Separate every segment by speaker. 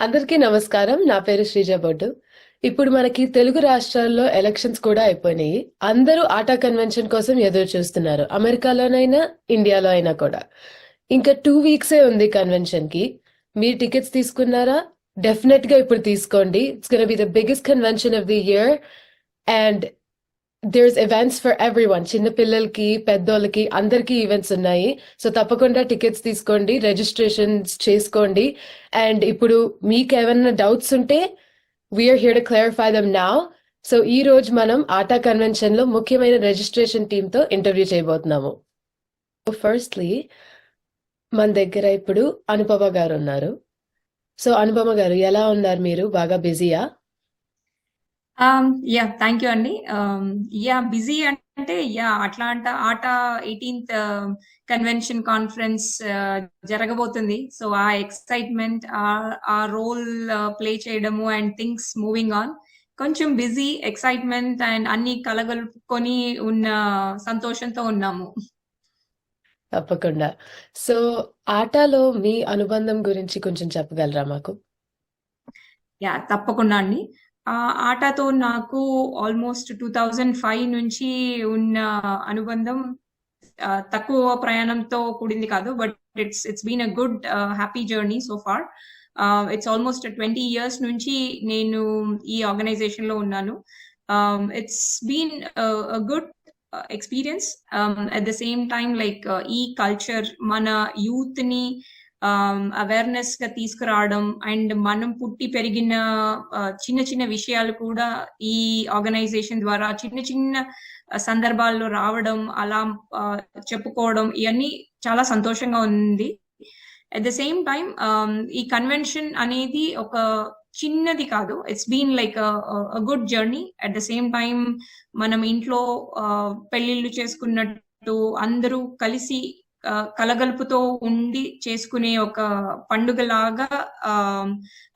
Speaker 1: అందరికీ నమస్కారం. నా పేరు శ్రీజ బొడ్డు. ఇప్పుడు మనకి తెలుగు రాష్ట్రాల్లో ఎలక్షన్స్ కూడా అయిపోయినాయి. అందరూ ఆటా కన్వెన్షన్ కోసం ఎదురు చూస్తున్నారు. అమెరికాలోనైనా ఇండియాలో అయినా కూడా. ఇంకా 2 వీక్సే ఉంది కన్వెన్షన్ కి. మీరు టికెట్స్ తీసుకున్నారా? డెఫినెట్ గా ఇప్పుడు తీసుకోండి. It's gonna be the biggest convention of the year and there's events for everyone. చిన్న పిల్లలకి పెద్దోళ్ళకి అందరికీ ఈవెంట్స్ ఉన్నాయి. సో తప్పకుండా టికెట్స్ తీసుకోండి, రిజిస్ట్రేషన్స్ చేసుకోండి. అండ్ ఇప్పుడు మీకు ఏమైనా డౌట్స్ ఉంటే we're here to clarify them now. So ఈ రోజు మనం ఆటా కన్వెన్షన్ లో ముఖ్యమైన రిజిస్ట్రేషన్ టీమ్ తో ఇంటర్వ్యూ చేయబోతున్నాము. ఫస్ట్లీ మన దగ్గర ఇప్పుడు అనుపమ గారు ఉన్నారు. సో అనుపమ గారు ఎలా ఉన్నారు? మీరు బాగా బిజీయా?
Speaker 2: థ్యాంక్ యూ అండి. బిజీ అంటే అట్లాంటా ఆటా 18th కన్వెన్షన్ కాన్ఫరెన్స్ జరగబోతుంది. సో ఆ ఎక్సైట్మెంట్, ఆ రోల్ ప్లే చేయడము అండ్ థింగ్స్ మూవింగ్ ఆన్, కొంచెం బిజీ, ఎక్సైట్మెంట్ అండ్ అన్ని కలగలుపుకొని ఉన్న సంతోషంతో ఉన్నాము.
Speaker 1: తప్పకుండా. సో ఆటాలో మీ అనుబంధం గురించి కొంచెం చెప్పగలరా మాకు?
Speaker 2: తప్పకుండా అండి. ఆటతో నాకు ఆల్మోస్ట్ 2005 నుంచి ఉన్న అనుబంధం తక్కువ ప్రయాణంతో కూడింది కాదు, but it's been a good happy journey so far. It's almost 20 years నుంచి నేను ఈ ఆర్గనైజేషన్ లో ఉన్నాను. It's been a good experience. At the same time like ఈ కల్చర్ మన యూత్ ని అవేర్నెస్ గా తీసుకురావడం అండ్ మనం పుట్టి పెరిగిన చిన్న చిన్న విషయాలు కూడా ఈ ఆర్గనైజేషన్ ద్వారా చిన్న చిన్న సందర్భాల్లో రావడం, అలా చెప్పుకోవడం, ఇవన్నీ చాలా సంతోషంగా ఉంది. అట్ ద సేమ్ టైం ఈ కన్వెన్షన్ అనేది ఒక చిన్నది కాదు. It's been like a good journey. At the same time మనం ఇంట్లో పెళ్లిళ్ళు చేసుకున్నట్టు అందరూ కలిసి కలగలుపుతో ఉండి చేసుకునే ఒక పండుగలాగా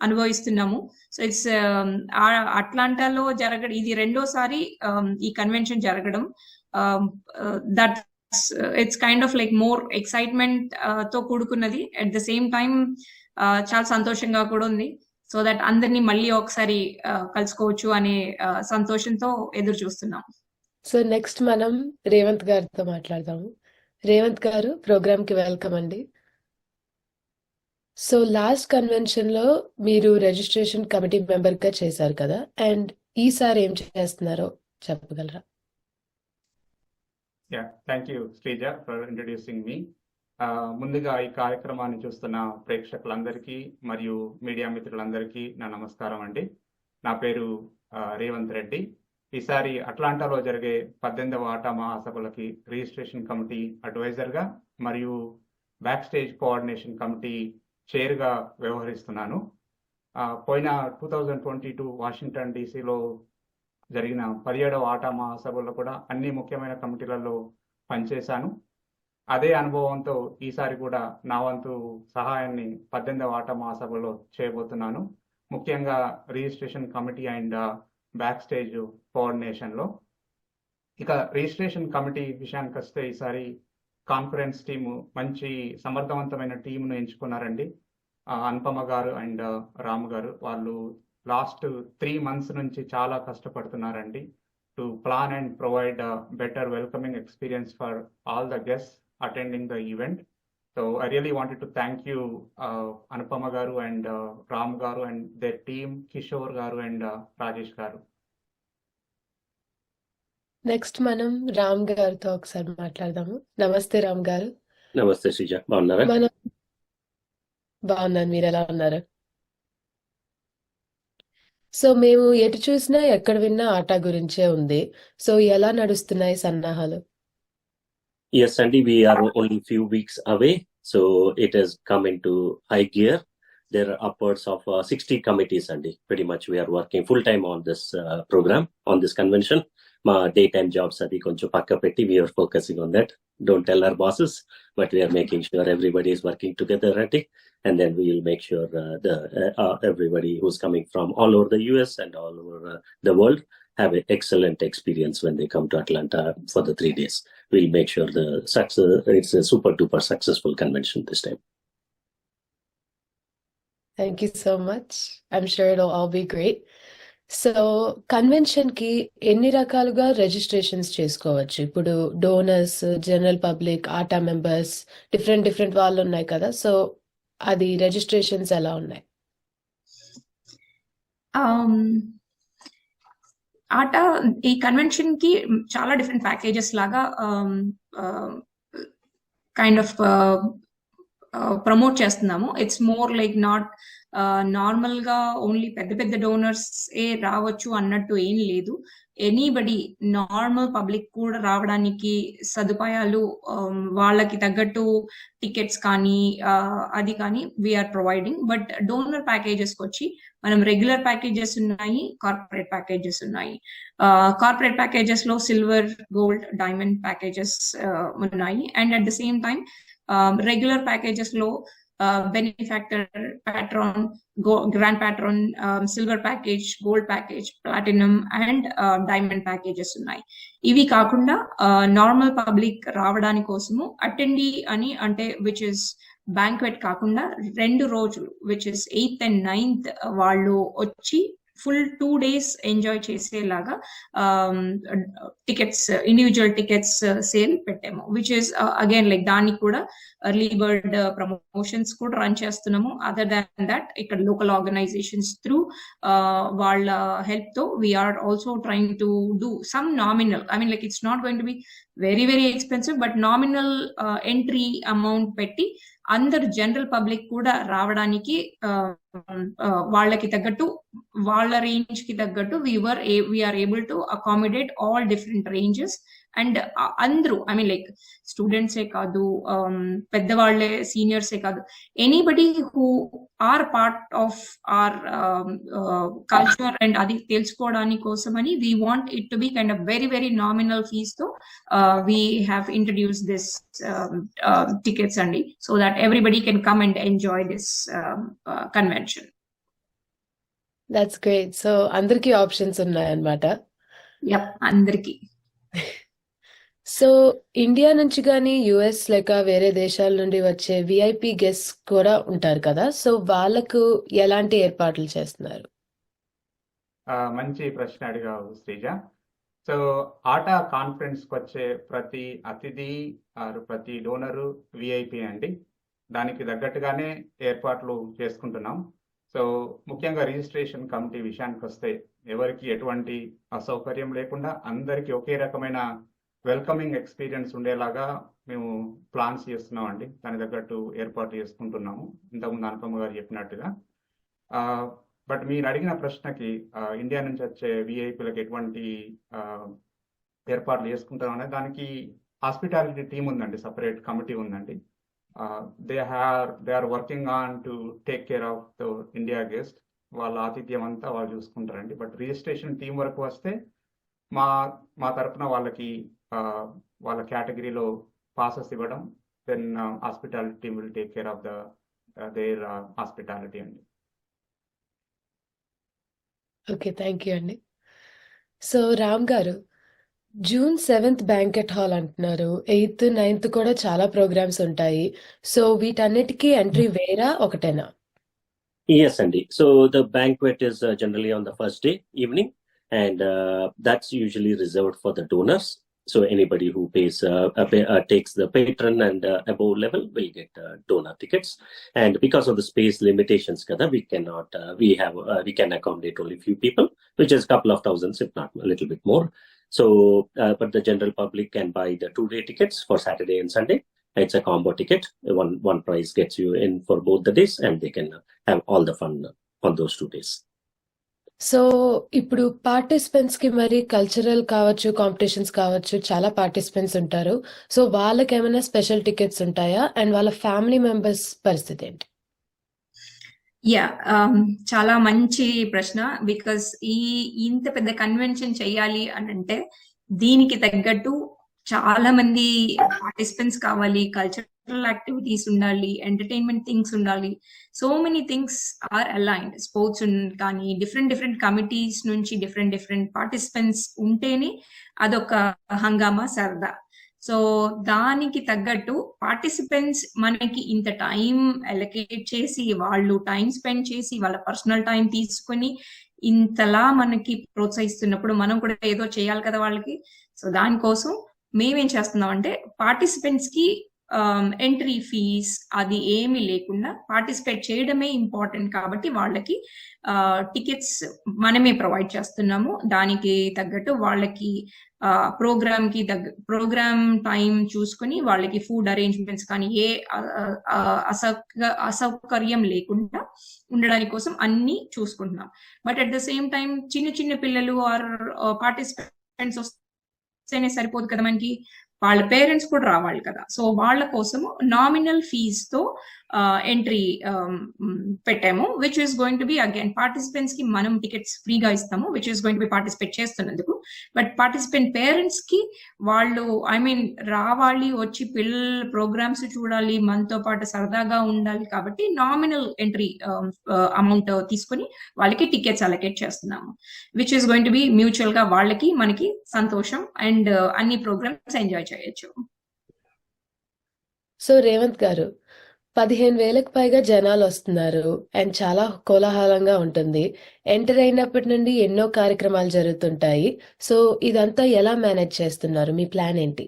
Speaker 2: అనుభవిస్తున్నాము. సో ఇట్స్ అట్లాంటాలో జరగడం, ఇది రెండోసారి ఈ కన్వెన్షన్ జరగడం. That it's kind of like more excitement తో కూడుకున్నది. అట్ ద సేమ్ టైం చాలా సంతోషంగా కూడా ఉంది. సో దట్ అందరినీ మళ్ళీ ఒకసారి కలుసుకోవచ్చు అనే సంతోషంతో ఎదురు చూస్తున్నాం.
Speaker 1: సో నెక్స్ట్ మనం రేవంత్ గారితో మాట్లాడదాము. రేవంత్ గారు, ప్రోగ్రామ్ కి వెల్కమ్ అండి. సో లాస్ట్ కన్వెన్షన్ లో మీరు రిజిస్ట్రేషన్ కమిటీ మెంబర్ గా చేశారు కదా, అండ్ ఈసారి ఏం చేస్తున్నారో చెప్పగలరా?
Speaker 3: Thank you Sreeja for introducing మీ. ముందుగా ఈ కార్యక్రమాన్ని చూస్తున్న ప్రేక్షకులందరికీ మరియు మీడియా మిత్రులందరికీ నా నమస్కారం అండి. నా పేరు రేవంత్ రెడ్డి. ఈసారి అట్లాంటాలో జరిగే 18వ ఆటా మహాసభలకి రిజిస్ట్రేషన్ కమిటీ అడ్వైజర్గా మరియు బ్యాక్ స్టేజ్ కోఆర్డినేషన్ కమిటీ చైర్గా వ్యవహరిస్తున్నాను. పోయిన 2022 వాషింగ్టన్ డీసీలో జరిగిన 17వ ఆటా మహాసభలో కూడా అన్ని ముఖ్యమైన కమిటీలలో పనిచేశాను. అదే అనుభవంతో ఈసారి కూడా నా వంతు సహాయాన్ని 18వ ఆటా మహాసభలో చేయబోతున్నాను. ముఖ్యంగా registration committee and backstage కోఆర్డినేషన్లో. ఇక రిజిస్ట్రేషన్ కమిటీ విషయానికి వస్తే ఈసారి కాన్ఫరెన్స్ టీము మంచి సమర్థవంతమైన టీమును ఎంచుకున్నారండి. అనుపమ గారు అండ్ రాము గారు, వాళ్ళు లాస్ట్ 3 months నుంచి చాలా కష్టపడుతున్నారండి to plan and provide better welcoming experience for all the guests attending the event. So I really wanted to thank you, Anupama garu and Ram garu and their team, Kishore garu and Rajesh garu.
Speaker 1: Next మనం రామ్ గారితో ఒకసారి మాట్లాడదాము. నమస్తే రామ్ గారు.
Speaker 4: నమస్తే శ్రీజ, బాగున్నారా?
Speaker 1: మనం బాగున్నాను, మీరు ఎలా ఉన్నారు? సో మేము ఎటు చూసినా ఎక్కడ విన్నా ఆటా గురించే ఉంది. సో ఎలా నడుస్తున్నాయి సన్నాహాలు?
Speaker 4: Yes, Sandy, we are only few weeks away, so it has come into high gear. There are upwards of 60 committees, Sandy. Pretty much we are working full time on this program, on this convention. Ma daytime jobs adi konchu pakka petti, we are focusing on that. Don't tell our bosses, but we are making sure everybody is working together, right? And then we will make sure everybody who's coming from all over the US and all over the world have an excellent experience when they come to Atlanta for the 3 days. We'll make sure it's a super duper successful convention this time.
Speaker 1: Thank you so much. I'm sure it'll all be great. So convention కి ఎన్ని రకాలుగా registrations చేసుకోవచ్చు? ఇప్పుడు donors, general public, ఆటా members, different వాళ్ళు ఉన్నాయి కదా. So అది registrations ఎలా ఉన్నాయి?
Speaker 2: ఆటా ఈ కన్వెన్షన్ కి చాలా డిఫరెంట్ ప్యాకేజెస్ లాగా కైండ్ ఆఫ్ ప్రమోట్ చేస్తున్నాము. It's more like not normal గా ఓన్లీ పెద్ద పెద్ద డోనర్స్ ఏ రావచ్చు అన్నట్టు ఏం లేదు. ఎనీబడి నార్మల్ పబ్లిక్ కూడా రావడానికి సదుపాయాలు వాళ్ళకి తగ్గట్టు టికెట్స్ కానీ అది కానీ we're providing. But donor packages కి వచ్చి మనం రెగ్యులర్ ప్యాకేజెస్ ఉన్నాయి, కార్పొరేట్ ప్యాకేజెస్ ఉన్నాయి. కార్పొరేట్ ప్యాకేజెస్ లో సిల్వర్, గోల్డ్, డైమండ్ ప్యాకేజెస్ ఉన్నాయి. And at the same time regular packages లో benefactor, patron, grand patron, silver package, gold package, platinum and diamond packages ఉన్నాయి. ఇవి కాకుండా నార్మల్ పబ్లిక్ రావడానికి కోసము అటెండీ అని, అంటే విచ్ ఇస్ బ్యాంక్వెట్ కాకుండా 2 రోజులు which is 8th and 9th వాళ్ళు వచ్చి ఫుల్ 2 days ఎంజాయ్ చేసేలాగా టికెట్స్, ఇండివిజువల్ టికెట్స్ సేల్ పెట్టాము. విచ్ ఇస్ అగైన్ లైక్ దానికి కూడా ఎర్లీ బర్డ్ ప్రమోషన్స్ కూడా రన్ చేస్తున్నాము. అదర్ దాన్ దట్ ఇక్కడ లోకల్ ఆర్గనైజేషన్స్ త్రూ వాళ్ళ హెల్ప్ తో we're also trying to do some nominal, I mean like it's not going to be very expensive, but nominal entry amount పెట్టి అందరు general public కూడా రావడానికి వాళ్ళకి తగ్గట్టు, వాళ్ళ రేంజ్ కి తగ్గట్టు we're able to accommodate all different ranges. And అందరూ, ఐ మీన్ లైక్ స్టూడెంట్సే కాదు, పెద్దవాళ్లే, సీనియర్సే కాదు, anybody who are part of our culture and అది తెలుసుకోవడానికి కోసమని we want it to be kind of very nominal fees తో we have introduce this tickets అండి, so that everybody can come and enjoy this convention.
Speaker 1: That's great. So అందరికీ options ఉన్నాయన్నమాట.
Speaker 2: Yup, అందరికీ.
Speaker 1: So India నుంచి కానీ US లేక వేరే దేశాల నుండి వచ్చే విఐపి గెస్ట్ కూడా ఉంటారు కదా. సో వాళ్ళకు ఎలాంటి ఏర్పాట్లు చేస్తున్నారు?
Speaker 3: మంచి ప్రశ్న అడిగావు శ్రీజ. సో ఆటా కాన్ఫరెన్స్ కి వచ్చే ప్రతి అతిథి ప్రతి డోనరు విఐపి అండి. దానికి తగ్గట్టుగానే ఏర్పాట్లు చేసుకుంటున్నాం. సో ముఖ్యంగా రిజిస్ట్రేషన్ కమిటీ విషయానికి వస్తే ఎవరికి ఎటువంటి అసౌకర్యం లేకుండా అందరికీ ఒకే రకమైన వెల్కమింగ్ ఎక్స్పీరియన్స్ ఉండేలాగా మేము ప్లాన్స్ చేస్తున్నాం అండి. దాని తగ్గట్టు ఏర్పాటు చేసుకుంటున్నాము, ఇంతకుముందు అనుపమ గారు చెప్పినట్టుగా. బట్ మీరు అడిగిన ప్రశ్నకి ఇండియా నుంచి వచ్చే విఐపీలకు ఎటువంటి ఏర్పాట్లు చేసుకుంటాం అనేది దానికి హాస్పిటాలిటీ టీమ్ ఉందండి, సపరేట్ కమిటీ ఉందండి. They are working on to take care of the India guest. వాళ్ళ ఆతిథ్యం అంతా వాళ్ళు చూసుకుంటారండి. బట్ రిజిస్ట్రేషన్ టీం వరకు వస్తే మా తరఫున వాళ్ళకి వాళ్ళ కేటగిరీలో పాసెస్ ఇవ్వడం, then hospitality team will take care of their hospitality అండి.
Speaker 1: ఓకే, థ్యాంక్ యూ అండి. సో రామ్ గారు, June 7th బ్యాంకెట్ హాల్ అంటున్నారు, 8th, 9th కూడా చాలా ప్రోగ్రామ్స్ ఉంటాయి. సో వీటన్నిటికీ ఎంట్రీ వేరా ఒకటేనా?
Speaker 4: Yes, Andy. So the banquet is generally on the first day evening, and that's usually reserved for the donors. So anybody who pays takes the patron and above level will get donor tickets. And because of the space limitations, we cannot we can accommodate only few people, which is a couple of thousands, if not a little bit more. So, but the general public can buy the 2-day tickets for Saturday and Sunday. It's a combo ticket. One price gets you in for both the days, and they can have all the fun on those 2 days.
Speaker 1: So ఇప్పుడు participants కి మరి cultural కావచ్చు, competitions కావచ్చు, చాలా participants ఉంటారు. So వాళ్ళకి ఏమైనా special tickets ఉంటాయా? అండ్ వాళ్ళ ఫ్యామిలీ మెంబర్స్ పరిస్థితి ఏంటి?
Speaker 2: యా చాలా మంచి ప్రశ్న. బికాస్ ఇంత పెద్ద కన్వెన్షన్ చెయ్యాలి అని అంటే దీనికి తగ్గట్టు చాలా మంది పార్టిసిపెంట్స్ కావాలి, కల్చరల్ యాక్టివిటీస్ ఉండాలి, ఎంటర్టైన్మెంట్ థింగ్స్ ఉండాలి. So many things are aligned. Sports కానీ డిఫరెంట్ కమిటీస్ నుంచి డిఫరెంట్ పార్టిసిపెంట్స్ ఉంటేనే అదొక హంగామా, సరదా. సో దానికి తగ్గట్టు పార్టిసిపెంట్స్ మనకి ఇంత టైం అలొకేట్ చేసి, వాళ్ళు టైం స్పెండ్ చేసి, వాళ్ళ పర్సనల్ టైం తీసుకొని ఇంతలా మనకి ప్రోత్సహిస్తున్నప్పుడు మనం కూడా ఏదో చేయాలి కదా వాళ్ళకి. సో దానికోసం మేమేం చేస్తున్నాం అంటే పార్టిసిపెంట్స్ కి ఎంట్రీ ఫీజ్ అది ఏమీ లేకుండా పార్టిసిపేట్ చేయడమే ఇంపార్టెంట్ కాబట్టి వాళ్ళకి టికెట్స్ మనమే ప్రొవైడ్ చేస్తున్నాము. దానికి తగ్గట్టు వాళ్ళకి ప్రోగ్రామ్ టైం చూసుకొని వాళ్ళకి ఫుడ్ అరేంజ్మెంట్స్ కానీ ఏ అసౌకర్యం లేకుండా ఉండడానికి కోసం అన్ని చూసుకుంటున్నాం. But at the same time చిన్న పిల్లలు ఆర్ పార్టిసిపెంట్స్ వస్తేనే సరిపోదు కదా, మనకి వాళ్ళ పేరెంట్స్ కూడా రావాలి కదా. సో వాళ్ళ కోసము నామినల్ ఫీజ్ తో ఎంట్రీ పెట్టాము, which is going to B again participants కి మనం టికెట్స్ ఫ్రీగా ఇస్తాము, which is going to B participate చేస్తున్నందుకు. బట్ పార్టిసిపెంట్ పేరెంట్స్ కి వాళ్ళు రావాలి, వచ్చి పిల్లల ప్రోగ్రామ్స్ చూడాలి, మనతో పాటు సరదాగా ఉండాలి కాబట్టి నామినల్ ఎంట్రీ అమౌంట్ తీసుకొని వాళ్ళకి టికెట్స్ అలొకేట్ చేస్తున్నాము, which is going to B mutual గా వాళ్ళకి మనకి సంతోషం అండ్ అన్ని ప్రోగ్రామ్స్ ఎంజాయ్ చేయొచ్చు.
Speaker 1: సో రేవంత్ గారు, 15,000కు పైగా జనాలు వస్తున్నారు అండ్ చాలా కోలాహలంగా ఉంటుంది. ఎంటర్ అయినప్పటి నుండి ఎన్నో కార్యక్రమాలు జరుగుతుంటాయి. సో ఇదంతా ఎలా మేనేజ్ చేస్తున్నారు? మీ ప్లాన్ ఏంటి?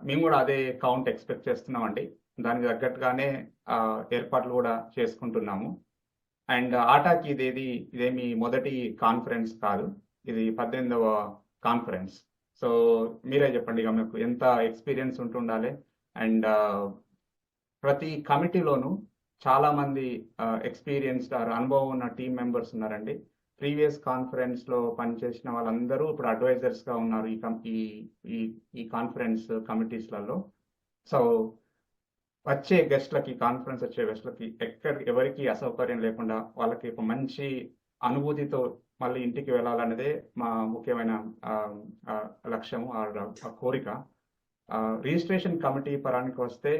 Speaker 3: మేము కూడా అదే కౌంట్ ఎక్స్పెక్ట్ చేస్తున్నామండి. దానికి తగ్గట్టుగానే ఏర్పాట్లు కూడా చేసుకుంటున్నాము. అండ్ ఆటాకి ఇదేమి మొదటి కాన్ఫరెన్స్ కాదు, ఇది 18వ కాన్ఫరెన్స్. సో మీరే చెప్పండి, ఇక మీకు ఎంత ఎక్స్పీరియన్స్ ఉంటుండాలి. అండ్ ప్రతి కమిటీలోనూ చాలా మంది ఎక్స్పీరియన్స్డ్ అనుభవం ఉన్న టీం మెంబర్స్ ఉన్నారండి. ప్రీవియస్ కాన్ఫరెన్స్ లో పనిచేసిన వాళ్ళందరూ ఇప్పుడు అడ్వైజర్స్ గా ఉన్నారు ఈ కాన్ఫరెన్స్ కమిటీస్లలో. సో వచ్చే గెస్ట్లకి, కాన్ఫరెన్స్ వచ్చే గెస్ట్లకి ఎవరికి అసౌకర్యం లేకుండా వాళ్ళకి ఒక మంచి అనుభూతితో మళ్ళీ ఇంటికి వెళ్ళాలనేదే మా ముఖ్యమైన లక్ష్యము, ఆ కోరిక. రిజిస్ట్రేషన్ కమిటీ పరానికి వస్తే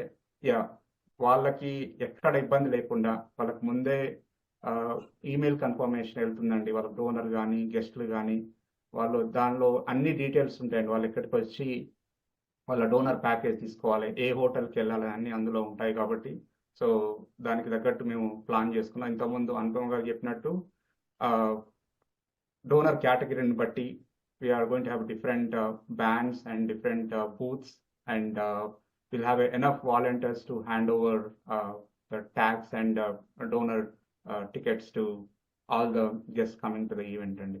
Speaker 3: వాళ్ళకి ఎక్కడ ఇబ్బంది లేకుండా వాళ్ళకి ముందే ఈమెయిల్ కన్ఫర్మేషన్ వెళ్తుందండి. వాళ్ళ డోనర్ కానీ గెస్ట్లు కానీ వాళ్ళు దానిలో అన్ని డీటెయిల్స్ ఉంటాయండి. వాళ్ళు ఎక్కడికి వచ్చి వాళ్ళ డోనర్ ప్యాకేజ్ తీసుకోవాలి, ఏ హోటల్కి వెళ్ళాలి, అన్ని అందులో ఉంటాయి కాబట్టి. సో దానికి తగ్గట్టు మేము ప్లాన్ చేసుకున్నాం. ఇంతకుముందు అనుపమ గారు చెప్పినట్టు డోనర్ కేటగిరీని బట్టి we're going to have different bands and different booths, and we'll have enough volunteers to hand over the tags and donor tickets to all the guests coming to the event అండి.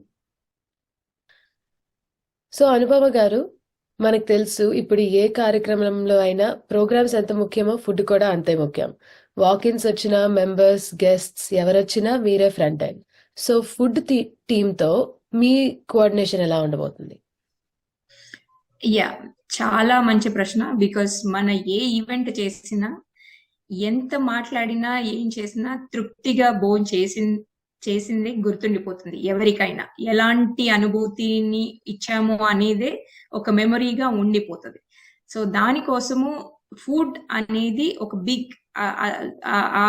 Speaker 1: So Anupama గారు, మనకు తెలుసు ఇప్పుడు ఏ కార్యక్రమంలో అయినా programmes ఎంత ముఖ్యమో food కూడా అంతే ముఖ్యం. వాకిన్స్ వచ్చిన మెంబర్స్, గెస్ట్స్ ఎవరొచ్చినా మీరే ఫ్రంట్ ఎండ్. సో ఫుడ్ టీంతో మీ కోఆర్డినేషన్ ఎలా ఉండబోతుంది?
Speaker 2: చాలా మంచి ప్రశ్న. బికాస్ మన ఏ ఈవెంట్ చేసినా, ఎంత మాట్లాడినా, ఏం చేసినా తృప్తిగా చేసింది గుర్తుండిపోతుంది ఎవరికైనా. ఎలాంటి అనుభూతిని ఇచ్చాము అనేదే ఒక మెమరీగా ఉండిపోతుంది. సో దానికోసము ఫుడ్ అనేది ఒక బిగ్ ఆ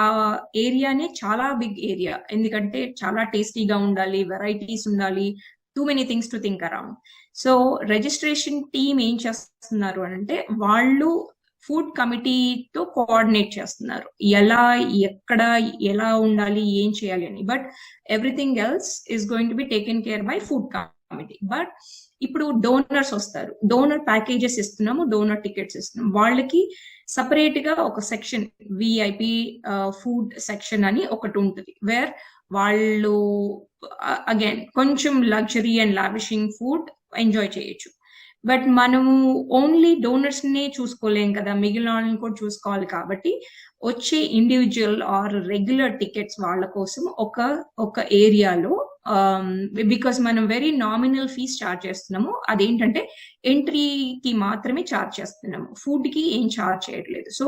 Speaker 2: ఏరియానే చాలా బిగ్ ఏరియా. ఎందుకంటే చాలా టేస్టీగా ఉండాలి, వెరైటీస్ ఉండాలి, too many things to think around. So registration team ఏం చేస్తున్నారు అంటే వాళ్ళు ఫుడ్ కమిటీతో కోఆర్డినేట్ చేస్తున్నారు, ఎక్కడ ఎలా ఉండాలి, ఏం చేయాలి అని. But everything else is going to be taken care bye food committee. But ఇప్పుడు డోనర్స్ వస్తారు, డోనర్ ప్యాకేజెస్ ఇస్తున్నాము, డోనర్ టికెట్స్ ఇస్తున్నాము. వాళ్ళకి సపరేట్ గా ఒక సెక్షన్, విఐపి ఫుడ్ సెక్షన్ అని ఒకటి ఉంటుంది, వేర్ వాళ్ళు అగైన్ కొంచెం luxury and lavishing food enjoy చేయొచ్చు. బట్ మనము ఓన్లీ డోనర్స్ నే చూసుకోలేం కదా, మిగిలిన వాళ్ళని కూడా చూసుకోవాలి. కాబట్టి వచ్చే ఇండివిజువల్ ఆర్ రెగ్యులర్ టికెట్స్ వాళ్ళ కోసం ఒక ఏరియాలో, బికాస్ మనం వెరీ నామినల్ ఫీస్ చార్జ్ చేస్తున్నాము. అదేంటంటే ఎంట్రీకి మాత్రమే చార్జ్ చేస్తున్నాము, ఫుడ్ కి ఏం చార్జ్ చేయట్లేదు. సో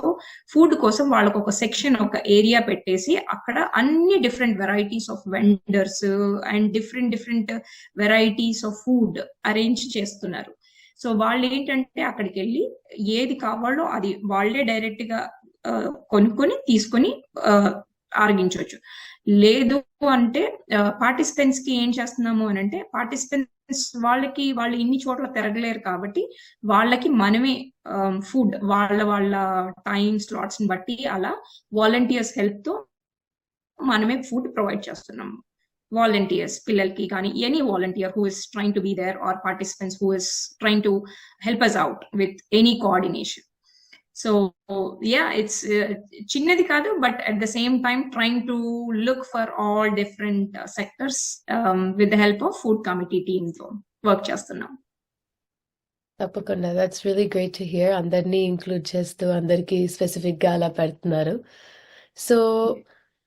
Speaker 2: ఫుడ్ కోసం వాళ్ళకు ఒక సెక్షన్, ఒక ఏరియా పెట్టేసి అక్కడ అన్ని different varieties of vendors and different varieties of food arrange చేస్తున్నారు. సో వాళ్ళు ఏంటంటే అక్కడికి వెళ్ళి ఏది కావాలో అది వాళ్ళే డైరెక్ట్ గా కొనుక్కొని తీసుకొని ఆరగించవచ్చు. లేదు అంటే పార్టిసిపెంట్స్ కి ఏం చేస్తున్నాము అని అంటే, పార్టిసిపెంట్స్ వాళ్ళు ఇన్ని చోట్ల తిరగలేరు కాబట్టి వాళ్ళకి మనమే ఫుడ్ వాళ్ళ టైం స్లాట్స్ ని బట్టి అలా వాలంటీర్స్ హెల్ప్ తో మనమే ఫుడ్ ప్రొవైడ్ చేస్తున్నాము. వాలంటీర్స్, పిల్లలకి కానీ any volunteer who is trying to be there or participants who is trying to help us out with any coordination. So yeah, it's chinnadi kaadu, but at the same time trying to look for all different sectors with the help of food committee team తో work చేస్తున్నాం.
Speaker 1: తప్పకుండా, that's really great to hear. అందరినీ include చేస్తూ అందరికీ specific గా అలా పెడుతున్నారు. So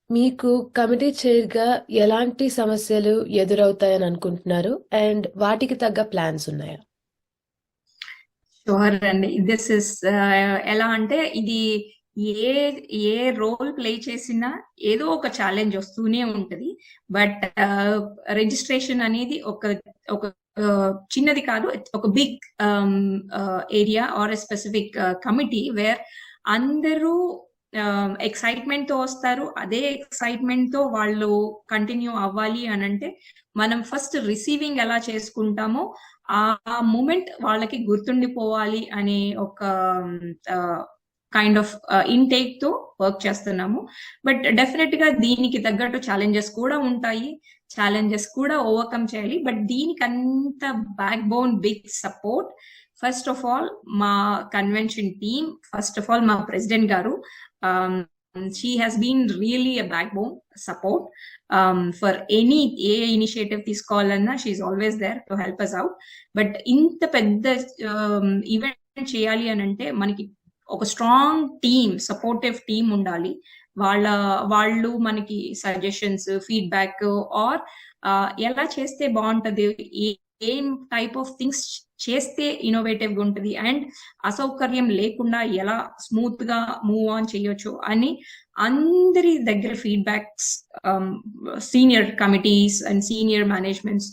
Speaker 1: మీకు కమిటీ చైర్ గా ఎలాంటి సమస్యలు ఎదురవుతాయని అనుకుంటున్నారు, అండ్ వాటికి తగ్గ ప్లాన్స్ ఉన్నాయా?
Speaker 2: షూర్ అండి. దిస్ ఇస్ ఎలా అంటే, ఇది ఏ రోల్ ప్లే చేసినా ఏదో ఒక ఛాలెంజ్ వస్తూనే ఉంటది. బట్ రిజిస్ట్రేషన్ అనేది ఒక చిన్నది కాదు, ఒక big area or specific committee where అందరూ ఎక్సైట్మెంట్ తో వస్తారు. అదే ఎక్సైట్మెంట్ తో వాళ్ళు కంటిన్యూ అవ్వాలి అని అంటే, మనం ఫస్ట్ రిసీవింగ్ ఎలా చేసుకుంటామో ఆ మూమెంట్ వాళ్ళకి గుర్తుండిపోవాలి అనే ఒక కైండ్ ఆఫ్ ఇంటేక్ తో వర్క్ చేస్తున్నాము. బట్ డెఫినెట్ గా దీనికి తగ్గట్టు ఛాలెంజెస్ కూడా ఉంటాయి, ఛాలెంజెస్ కూడా ఓవర్కమ్ చేయాలి. బట్ దీనికి అంత backbone big support first of all మా convention team, first of all మా ప్రెసిడెంట్ గారు. She has been really a backbone support for any initiative తీసుకోవాలన్నా she's always there to help us out. But ఇంత పెద్ద event చేయాలి అని అంటే మనకి ఒక స్ట్రాంగ్ టీమ్, సపోర్టివ్ టీమ్ ఉండాలి. వాళ్ళు మనకి సజెషన్స్, ఫీడ్బ్యాక్ ఆర్ ఎలా చేస్తే బాగుంటది, ఏం టైప్ ఆఫ్ థింగ్స్ చేస్తే ఇన్నోవేటివ్ గా ఉంటుంది అండ్ అసౌకర్యం లేకుండా ఎలా స్మూత్ గా మూవ్ ఆన్ చేయొచ్చు అని అందరి దగ్గర feedbacks, senior committees and senior managements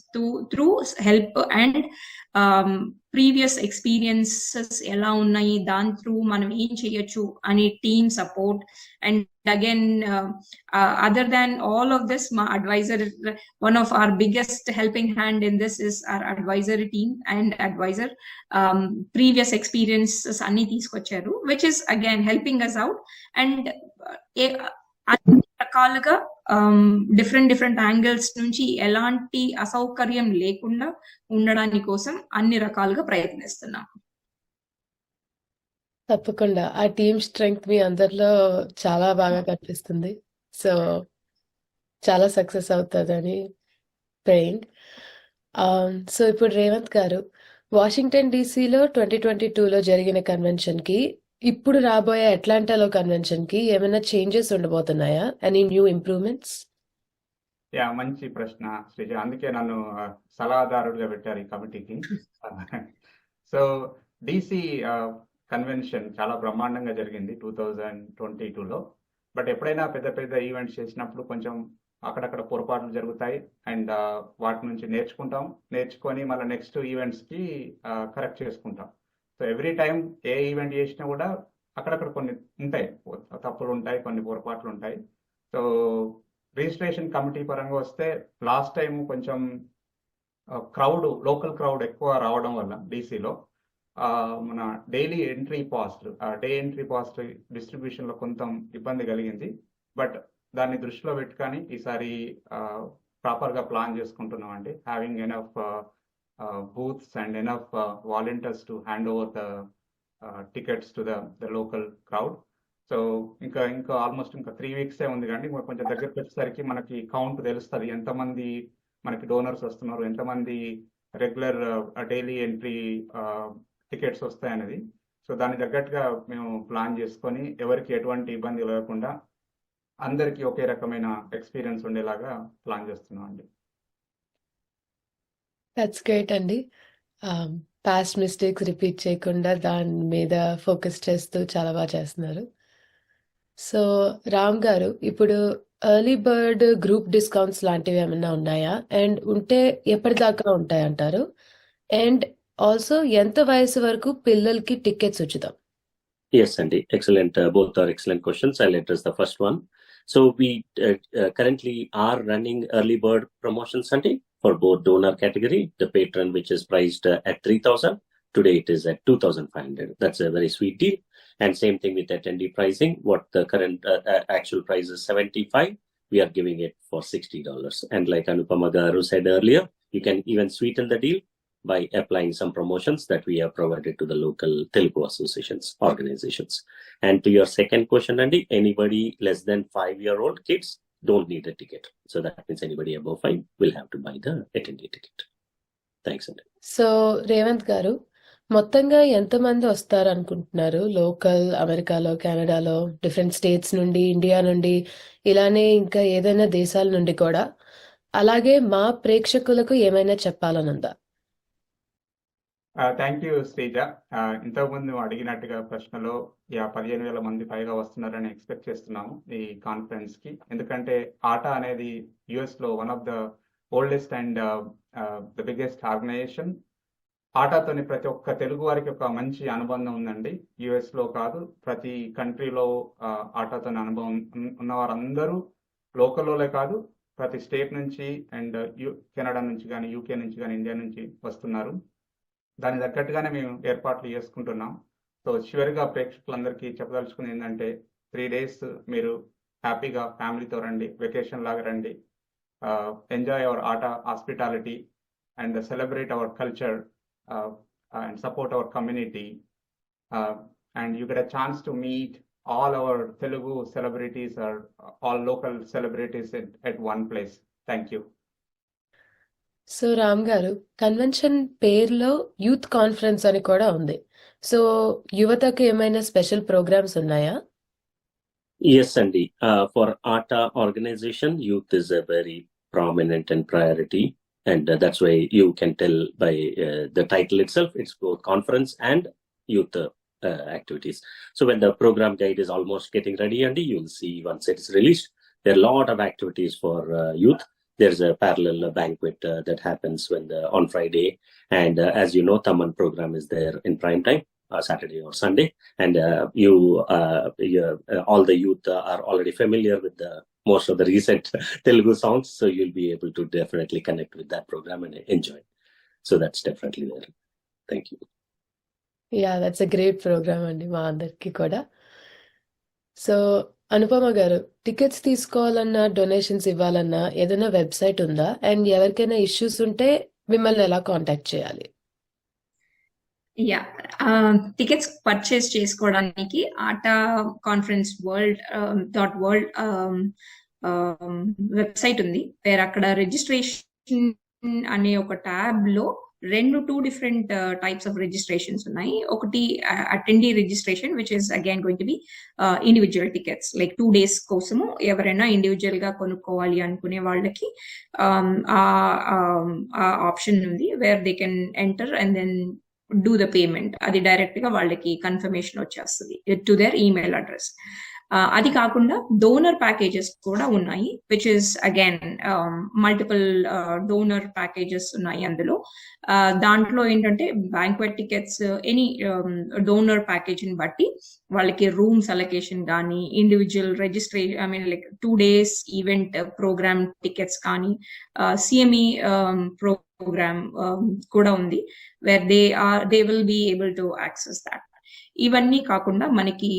Speaker 2: through help and previous experiences ఎలా ఉన్నాయి, దాని త్రూ మనం ఏం చేయొచ్చు అని team support. And again other than all of this, మా advisor, one of our biggest helping hand in this is our advisory team and advisor. Previous experiences anni తీసుకొచ్చారు, which is again helping us out. And అన్ని రకాలుగా different angles నుంచి ఎలాంటి అసౌకర్యం లేకుండా ఉండడానికి కోసం అన్ని రకాలుగా ప్రయత్నిస్తున్నాం.
Speaker 1: తప్పకుండా ఆ టీమ్ స్ట్రెంగ్త్ మీ అందరిలో చాలా బాగా కనిపిస్తుంది. సో చాలా సక్సెస్ అవుతుందని ప్రేయింగ్. సో ఇప్పుడు రేవంత్ గారు, వాషింగ్టన్ డీసీలో 2022లో జరిగిన కన్వెన్షన్ కి ఇప్పుడు రాబోయే అట్లాంటాలో కన్వెన్షన్ కి ఏమైనా చేంజెస్ ఉండబోతున్నాయా? Any new improvements?
Speaker 3: యా, మంచి ప్రశ్న శ్రీజ. అందుకే నన్ను సలహాదారుడిగా పెట్టారు ఈ కమిటీకి. సో డీసీ కన్వెన్షన్ చాలా బ్రహ్మాండంగా జరిగింది 2022లో. బట్ ఎప్పుడైనా పెద్ద ఈవెంట్స్ చేసినప్పుడు కొంచెం అక్కడక్కడ పొరపాట్లు జరుగుతాయి అండ్ వాటి నుంచి నేర్చుకొని మళ్ళీ నెక్స్ట్ ఈవెంట్స్కి కరెక్ట్ చేసుకుంటాం. సో ఎవ్రీ టైం ఏ ఈవెంట్ చేసినా కూడా అక్కడక్కడ కొన్ని ఉంటాయి, తప్పులు ఉంటాయి, కొన్ని పొరపాట్లు ఉంటాయి. సో రిజిస్ట్రేషన్ కమిటీ పరంగా వస్తే లాస్ట్ టైం కొంచెం లోకల్ క్రౌడ్ ఎక్కువ రావడం వల్ల డీసీలో మన డే ఎంట్రీ పాస్ట్ డిస్ట్రిబ్యూషన్లో కొంత ఇబ్బంది కలిగింది. బట్ దాన్ని దృష్టిలో పెట్టుకొని ఈసారి ప్రాపర్గా ప్లాన్ చేసుకుంటున్నాం అండి. Having enough booths and enough volunteers to hand over the tickets to the local crowd. So ఇంకా ఆల్మోస్ట్ ఇంకా 3 వీక్సే ఉంది కానీ కొంచెం దగ్గరికి వచ్చేసరికి మనకి కౌంట్ తెలుస్తుంది, ఎంతమంది మనకి డోనర్స్ వస్తున్నారు, ఎంతమంది రెగ్యులర్ డైలీ ఎంట్రీ టికెట్స్ వస్తాయనేది. సో దానికి తగ్గట్టుగా మేము ప్లాన్ చేసుకొని ఎవరికి ఎటువంటి ఇబ్బంది లేకుండా అందరికీ ఒకే రకమైన ఎక్స్పీరియన్స్ ఉండేలాగా ప్లాన్ చేస్తున్నాం అండి.
Speaker 1: దట్స్ గ్రేట్ అండి. పాస్ట్ మిస్టేక్స్ రిపీట్ చేయకుండా దాని మీద ఫోకస్ చేస్తూ చాలా బాగా చేస్తున్నారు. సో రామ్ గారు, ఇప్పుడు ఎర్లీ బర్డ్ గ్రూప్ డిస్కౌంట్స్ లాంటివి ఏమైనా ఉన్నాయా? అండ్ ఉంటే ఎప్పటిదాకా ఉంటాయి అంటారు? అండ్ ఆల్సో ఎంత వయసు వరకు పిల్లలకి టికెట్స్ ఉచితం?
Speaker 4: Yes, Andy. Excellent. Both are excellent questions. I'll address the first one. So we currently are running early bird promotions, Andy, for both donor category. The patron, which is priced at 3,000, today it is at 2,500. That's a very sweet deal. And same thing with attendee pricing. What the current actual price is 75, we are giving it for $60. And like Anupama Garu said earlier, you can even sweeten the deal by applying some promotions that we have provided to the local Telugu associations, organizations. And to your second question, Andy, anybody less than 5-year-old kids don't need a ticket. So that means anybody above 5 will have to buy the attendee ticket. Thanks, Andy.
Speaker 1: So Revanth గారు, మొత్తంగా ఎంతమంది వస్తారు అనుకుంటున్నారు? Local, అమెరికాలో, కెనడాలో, different states నుండి, India నుండి, ఇలానే ఇంకా ఏదైనా దేశాల నుండి కూడా? అలాగే మా ప్రేక్షకులకు ఏమైనా చెప్పాలనుందా?
Speaker 3: Thank you Sreeja. ఇంతకుముందు నువ్వు అడిగినట్టుగా ప్రశ్నలో 15,000 మంది పైగా వస్తున్నారని ఎక్స్పెక్ట్ చేస్తున్నాము ఈ కాన్ఫరెన్స్ కి. ఎందుకంటే ఆటా అనేది యుఎస్ లో one of the oldest and the biggest organization. ఆటాతోని ప్రతి ఒక్క తెలుగు వారికి ఒక మంచి అనుబంధం ఉందండి. యుఎస్ లో కాదు, ప్రతి కంట్రీలో ఆటాతోని అనుభవం ఉన్న వారందరూ లోకల్లోనే కాదు, ప్రతి స్టేట్ నుంచి అండ్ కెనడా నుంచి కానీ, యూకే నుంచి కానీ, ఇండియా నుంచి వస్తున్నారు. దానికి తగ్గట్టుగానే మేము ఏర్పాట్లు చేసుకుంటున్నాం. సో చివరిగా ప్రేక్షకులందరికీ చెప్పదలుచుకుంది ఏంటంటే 3 days మీరు హ్యాపీగా ఫ్యామిలీతో రండి, వెకేషన్ లాగా రండి, ఎంజాయ్ అవర్ ఆట hospitality and celebrate our culture and support our community, and you get a chance to meet all our Telugu celebrities or all local celebrities at one place. Thank you.
Speaker 1: So Ram గారు, convention పేరులో youth conference అని కూడా ఉంది. So యువతకు ఏమైనా special programmes ఉన్నాయా?
Speaker 4: Yes, Andy. For ATA organization, youth is a very prominent and priority. And that's why you can tell by the title itself, it's both conference and youth activities. So when the program guide is almost getting ready, Andy, you'll see once it's released, there are a lot of activities for youth. There's a parallel banquet that happens on Friday. And as you know, Tamman program is there in prime time, Saturday or Sunday. And all the youth are already familiar with most of the recent Telugu songs. So you'll be able to definitely connect with that program and enjoy. So that's definitely there. Thank you.
Speaker 1: Yeah, that's a great programme అండి మా అందరికి కూడా. So Anupama గారు, tickets తీసుకోవాలన్నా, donations ఇవ్వాలన్నా ఏదైనా website ఉందా? And ఎవరికైనా ఇష్యూస్ ఉంటే మిమ్మల్ని ఎలా కాంటాక్ట్ చేయాలి?
Speaker 2: యా, టికెట్స్ పర్చేస్ చేసుకోవడానికి ఆటా కాన్ఫరెన్స్ world.world వెబ్సైట్ ఉంది. వేరే అక్కడ రిజిస్ట్రేషన్ అనే ఒక ట్యాబ్ లో 2 different types of registrations ఉన్నాయి. ఒకటి attendee registration, which is again going to be individual tickets, like 2 days కోసము ఎవరైనా ఇండివిజువల్ గా కొనుక్కోవాలి అనుకునే వాళ్ళకి ఆ ఆప్షన్ ఉంది, where they can enter and then do the payment. అది డైరెక్ట్ గా వాళ్ళకి కన్ఫర్మేషన్ వచ్చేస్తుంది టు దేర్ ఈమెయిల్ అడ్రస్. అది కాకుండా డోనర్ ప్యాకేజెస్ కూడా ఉన్నాయి, which is again multiple donor packages ఉన్నాయి అందులో. దాంట్లో ఏంటంటే banquet tickets, any donor package ని బట్టి వాళ్ళకి రూమ్స్ అలొకేషన్ కానీ, individual registration, I mean like 2 days event programme tickets కానీ, సిఎంఈ ప్రోగ్రామ్ కూడా ఉంది, where they will be able to access that. ఇవన్నీ కాకుండా మనకి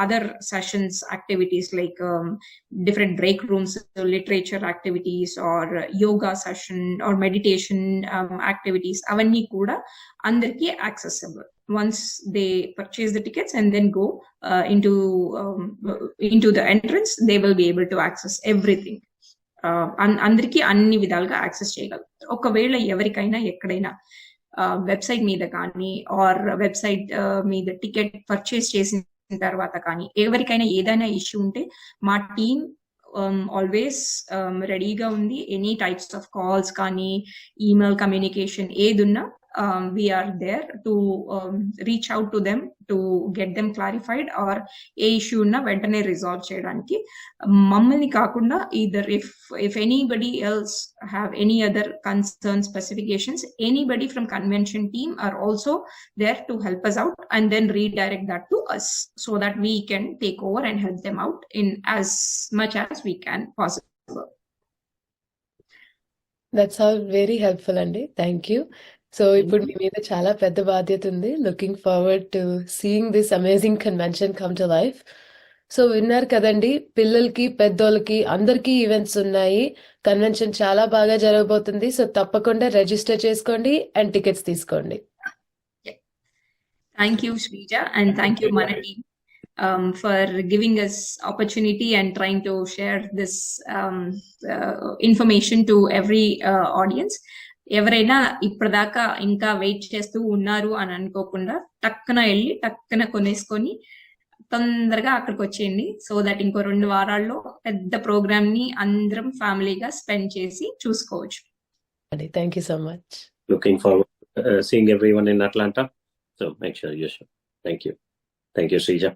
Speaker 2: other sessions activities like different break rooms, literature activities or yoga session or meditation activities, అవన్నీ కూడా అందరికీ accessible. once they purchase the tickets and then go into the entrance, they will be able to access everything. అందరికీ అన్ని విధాలుగా access చేయగలుగుతారు. ఒకవేళ ఎవరికైనా ఎక్కడైనా వెబ్సైట్ మీద కానీ ఆర్ వెబ్సైట్ మీద టికెట్ పర్చేస్ చేసిన తర్వాత కానీ ఎవరికైనా ఏదైనా ఇష్యూ ఉంటే మా టీమ్ ఆల్వేస్ రెడీగా ఉంది. ఎనీ టైప్స్ ఆఫ్ కాల్స్ కానీ ఈమెయిల్ కమ్యూనికేషన్ ఏదున్నా we are there to reach out to them to get them clarified or A issue ఉన్నా వెంటనే రిజాల్వ్ చేయడానికి. మమ్మల్ని కాకుండా either if anybody else have any other concerns, specifications, anybody from convention team are also there to help us out and then redirect that to us so that we can take over and help them out in as much as we can possible.
Speaker 1: That's all very helpful అండి. Thank you. So ఇప్పుడు మీ మీద చాలా పెద్ద బాధ్యత ఉంది. Looking forward to seeing this amazing convention come to life. So విన్నారు కదండి, పిల్లలకి పెద్దోళ్ళకి అందరికీ ఈవెంట్స్ ఉన్నాయి. కన్వెన్షన్ చాలా బాగా జరగబోతుంది. సో తప్పకుండా రిజిస్టర్ చేసుకోండి అండ్ టికెట్స్ తీసుకోండి.
Speaker 2: Thank you, Shrija, and thank you, Mana team, for giving us opportunity and trying to share this information to every audience. ఎవరైనా ఇప్పటిదాకా ఇంకా వెయిట్ చేస్తూ ఉన్నారు అని అనుకోకుండా టక్కున వెళ్ళి టక్కున కొనేసుకొని తొందరగా అక్కడికి వచ్చేయండి. సో దట్ ఇంకో 2 వారాల్లో పెద్ద ప్రోగ్రామ్ ని అందరం ఫ్యామిలీగా స్పెండ్ చేసి చూసుకోవచ్చు.
Speaker 1: Thank you so much.
Speaker 4: Looking forward seeing everyone in Atlanta. So make sure you show. Thank you. Thank you, Srija.